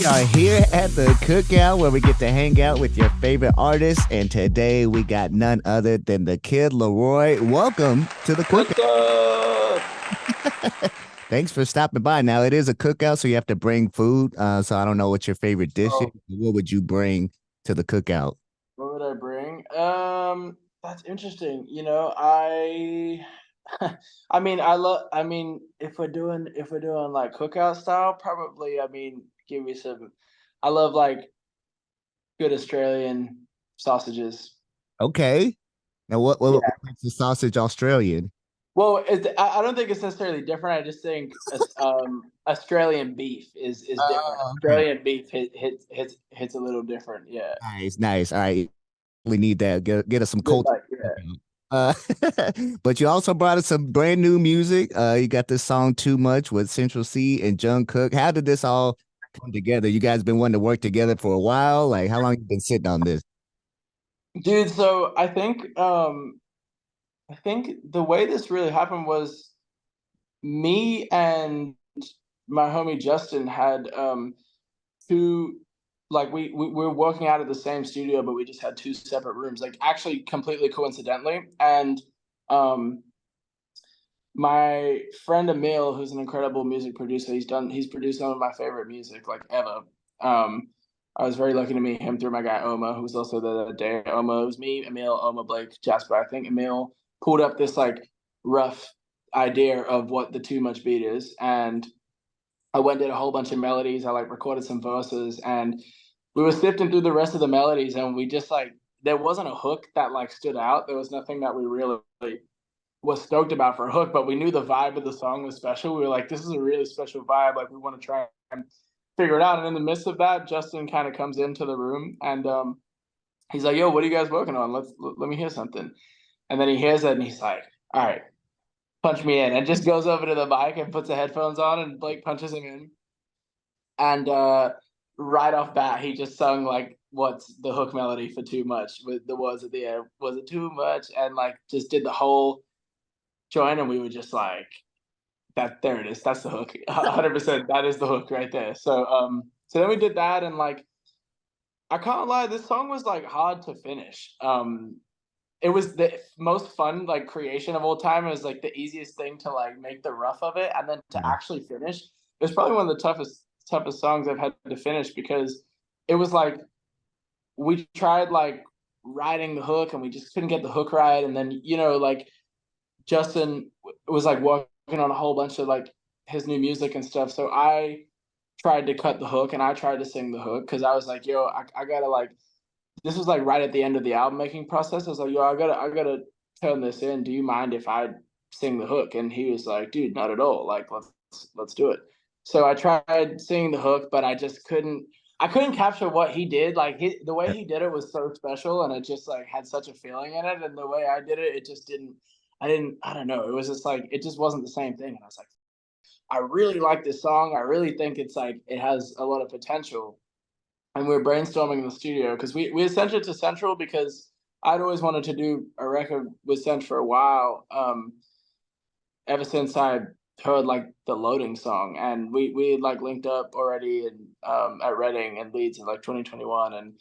We are here at the cookout where we get to hang out with your favorite artists. And today we got none other than the Kid Laroi. Welcome to the What's cookout. up? Thanks for stopping by. Now, it is a cookout, so you have to bring food. So I don't know what your favorite dish is. Oh, What would you bring to the cookout? what would I bring? That's interesting. If we're doing like cookout style, probably. Give me some. I love like good Australian sausages. Okay. Now, what Yeah. makes the sausage Australian? Well, I don't think it's necessarily different. I just think Australian beef is different. Oh, okay. Australian beef hits a little different. Yeah. Nice, nice. All right. We need that. Get us some Good culture. luck. Yeah. Uh, but you also brought us some brand new music. You got this song "Too Much" with Central C and Jung Cook. How did this all come together? You guys been wanting to work together for a while. Like, how long you been sitting on this? Dude, so I think the way this really happened was me and my homie Justin had two like we were working out of the same studio, but we just had two separate rooms, like actually completely coincidentally. And um my friend Emil, who's an incredible music producer, he's produced some of my favorite music like ever. Um I was very lucky to meet him through my guy Oma, who was also the other day. Oma, it was me, Emil, Oma, Blake, Jasper. I think Emil pulled up this like rough idea of what the too much beat is, and I went did a whole bunch of melodies. I like recorded some verses, and we were sifting through the rest of the melodies, and we just like there wasn't a hook that like stood out. There was nothing that we really was stoked about for a hook, but we knew the vibe of the song was special. We were like, this is a really special vibe. Like we want to try and figure it out. And in the midst of that, Justin kind of comes into the room, and he's like, "Yo, what are you guys working on? Let me hear something." And then he hears it, and he's like, "All right, punch me in," and just goes over to the mic and puts the headphones on, and Blake punches him in. And right off bat, he just sung like what's the hook melody for "Too Much" with the words at the end. Was it too much? And like just did the whole join, and we were just like, that there it is. That's the hook. 100%. That is the hook right there. So then we did that, and like I can't lie, this song was like hard to finish. It was the most fun like creation of all time. It was like the easiest thing to like make the rough of it, and then to Yeah. actually finish. It was probably one of the toughest songs I've had to finish, because it was like we tried like writing the hook, and we just couldn't get the hook right. And then like Justin was like working on a whole bunch of like his new music and stuff. So I tried to cut the hook, and I tried to sing the hook, because I was like, yo, I gotta like this was like right at the end of the album making process. I was like, yo, I gotta turn this in. Do you mind if I sing the hook? And he was like, dude, not at all. Like let's do it. So I tried singing the hook, but I couldn't capture what he did. Like the way he did it was so special, and it just like had such a feeling in it. And the way I did it, it just didn't. I don't know. It was just like it just wasn't the same thing. And I was like, I really like this song. I really think it's like it has a lot of potential. And we were brainstorming in the studio, because we sent it to Central, because I'd always wanted to do a record with Central for a while. Ever since I heard like the loading song, and we had like linked up already and at Reading and Leeds in like 2021,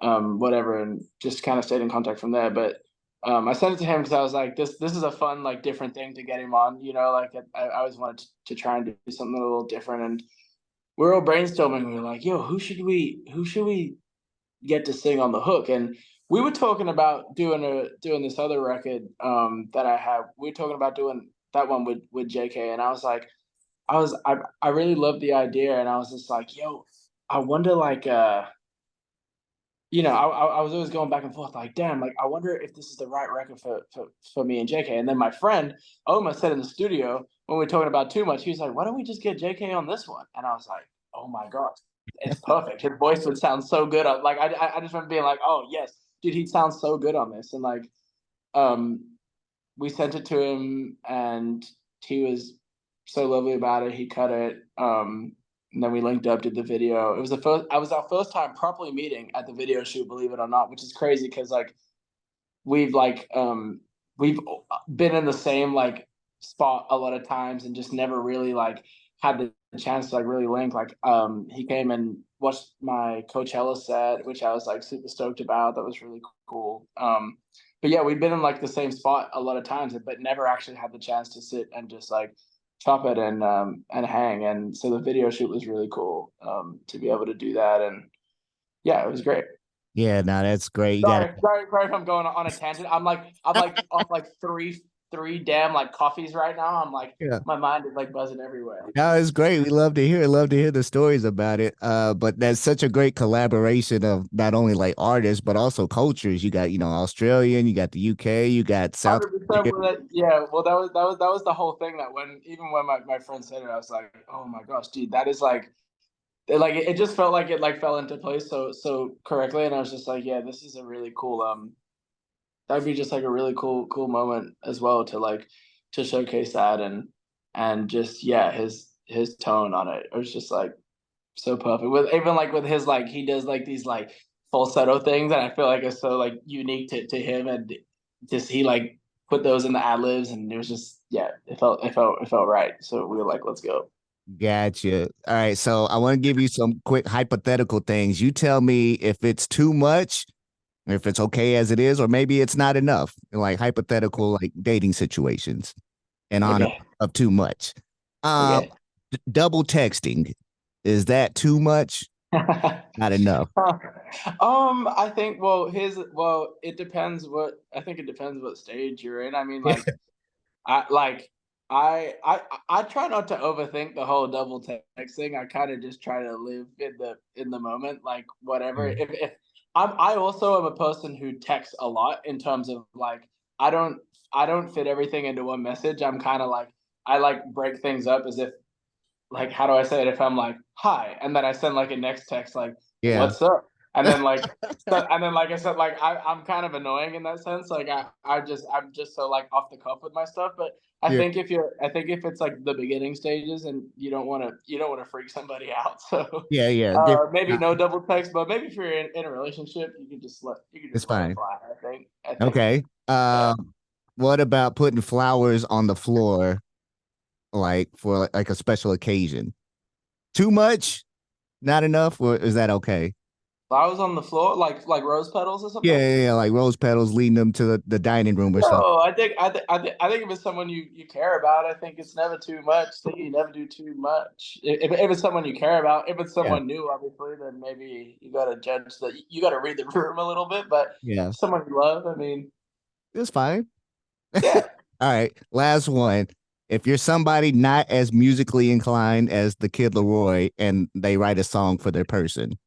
and whatever, and just kind of stayed in contact from there. But I sent it to him because I was like, this is a fun like different thing to get him on. Like I always wanted to try and do something a little different. And we're all brainstorming. We were like, yo, who should we get to sing on the hook? And we were talking about doing this other record that I have. We were talking about doing that one with JK, and I was like, I really loved the idea, and I was just like, yo, I wonder like I was always going back and forth, like, damn, like I wonder if this is the right record for me and JK. And then my friend Oma said in the studio when we were talking about too much, he was like, why don't we just get JK on this one? And I was like, oh my god, it's perfect. His voice would sound so good on. Like I just remember being like, oh yes, dude, he'd sound so good on this. And like um we sent it to him, and he was so lovely about it. He cut it. And then we linked up, did the video. It was the first. I was our first time properly meeting at the video shoot, believe it or not, which is crazy, because like we've like we've been in the same like spot a lot of times, and just never really like had the chance to like really link. Like he came and watched my Coachella set, which I was like super stoked about. That was really cool. But yeah, we've been in like the same spot a lot of times, but never actually had the chance to sit and just like chop it and hang. And so the video shoot was really cool to be able to do that. And yeah, it was great. Yeah, no, that's great. You got Sorry if I'm going on a tangent. I'm like off like three damn like coffees right now. I'm like yeah. my mind is like buzzing everywhere. No, it's great. We love to hear the stories about it. But that's such a great collaboration of not only like artists, but also cultures. You got, Australian, you got the UK, you got South 100% Korea. with it. Yeah, well, that was the whole thing. That when even when my friend said it, I was like, oh my gosh, dude, that is like it just felt like it like fell into place so correctly, and I was just like, yeah, this is a really cool that would be just like a really cool moment as well to like to showcase that and just yeah his tone on it. It was just like so perfect with even like with his like he does like these like falsetto things and I feel like it's so like unique to him and just he like put those in the ad libs and it was just yeah it felt right so we were like let's go. Gotcha. All right. So I want to give you some quick hypothetical things. You tell me if it's too much, or if it's okay as it is, or maybe it's not enough. Like hypothetical, like dating situations and on Okay. of too much. Um, Okay. Double texting, is that too much? Not enough. I think well it depends what I think it depends what stage you're in. I mean I like I try not to overthink the whole double text thing. I kind of just try to live in the moment, like whatever. If I also am a person who texts a lot in terms of like I don't I don't fit everything into one message. I'm kind of like I like break things up as if like how do I say it if I'm like hi and then I send like a next text like Yeah. what's up and then like and then like I said like I'm kind of annoying in that sense like I'm just so like off the cuff with my stuff but Yeah. I think if it's like the beginning stages and you don't want to freak somebody out so Yeah. Yeah. Give, maybe no double text but maybe if you're in a relationship you can it's just let it fine. fly I think Okay. yeah. What about putting flowers on the floor, like for like a special occasion? Too much? Not enough? Or is that okay? Flowers on the floor like rose petals or Yeah, something. yeah, yeah, like rose petals leading them to the dining room or something. No, I think if it's someone you care about, I think it's never too much. I think you never do too much. If it's someone you care about, if it's Yeah, someone new, obviously, then maybe you gotta judge that. You gotta read the room a little bit. But yeah, someone you love, I mean, it's fine. yeah. All right, last one. If you're somebody not as musically inclined as the Kid Laroi and they write a song for their person,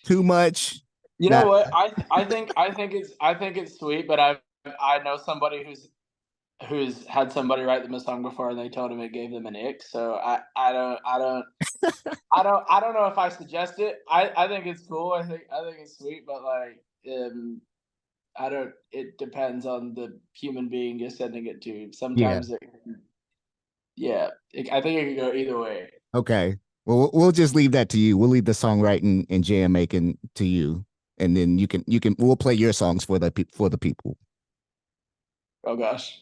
too much? You know Not, what? I think it's sweet, but I know somebody who's had somebody write them a song before and they told him it gave them an ick. So I don't know if I suggest it. I think it's cool. I think it's sweet, but like I don't. It depends on the human being you're sending it to. yeah. Sometimes yeah. I think it could go either way. Okay. Well, we'll just leave that to you. We'll leave the songwriting and jam making to you, and then we'll play your songs for for the people. Oh gosh.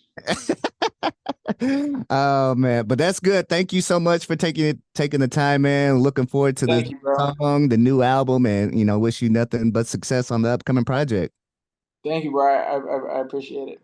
Oh man, but that's good. Thank you so much for taking the time, man. Looking forward to the Thank you, bro. song, the new album, and wish you nothing but success on the upcoming project. Thank you, bro. I appreciate it.